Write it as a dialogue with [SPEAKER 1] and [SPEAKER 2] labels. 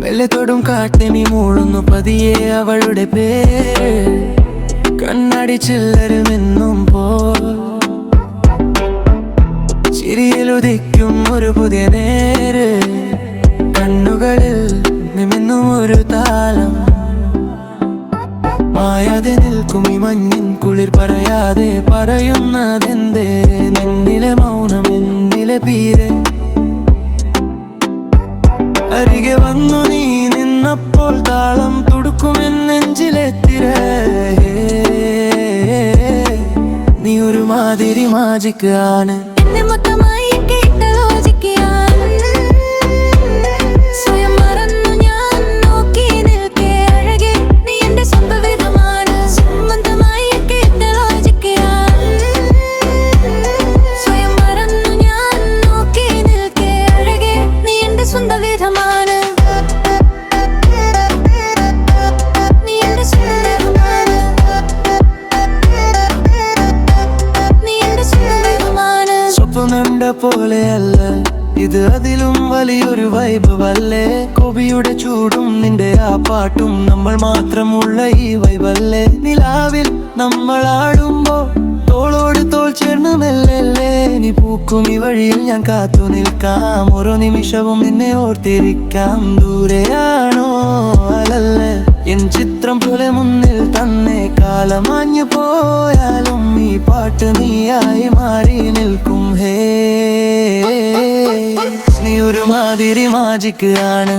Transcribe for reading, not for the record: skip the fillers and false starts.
[SPEAKER 1] വെള്ളത്തോടും കാട്ടിനി മൂളുന്നു പതിയെ അവളുടെ പേര്. കണ്ണാടി ചില്ലരിൽ നിന്നും ചിരിയിലുദിക്കും ഒരു പുതിയ നേര്. കണ്ണുകളിൽ നിമിന്നും ഒരു താളം മായാതെ നിൽക്കും ഈ മഞ്ഞിൻ കുളിർ. പറയാതെ പറയുന്നതെന്തേ നിന്നിലെ മൗനം എന്നിലെ പീരെ. അരികെ വന്നു നീ നിന്നപ്പോൾ താളം തുടുക്കുമെൻ നെഞ്ചിലെ തിര. നീ ഒരു മാതിരി മാജിക് ആണ്. സ്വപ്നണ്ട പോലെയല്ല ഇത്, അതിലും വലിയൊരു വൈബ് വല്ലേ. കോപിയുടെ ചൂടും നിന്റെ ആ പാട്ടും നമ്മൾ മാത്രമുള്ള ഈ വൈബല്ലേ. നിലാവിൽ നമ്മൾ ആടുമ്പോ തോളോട് തോൾ ചേർന്ന് മെല്ലല്ലേ. നീ പൂക്കും ഈ വഴിയിൽ ഞാൻ കാത്തു നിൽക്കാം. ഓരോ നിമിഷവും നിന്നെ ഓർത്തിരിക്കാം. ദൂരെയാണോ അലല്ലേ എൻ ചിത്രം പോലെ മുന്നിൽ തന്നെ. കാലമാഞ്ഞു പോയാലും ഈ പാട്ട് നീയായി മാറി നിൽക്കും. ഹേ നീ ഒരു മാതിരി മാജിക് ആണ്.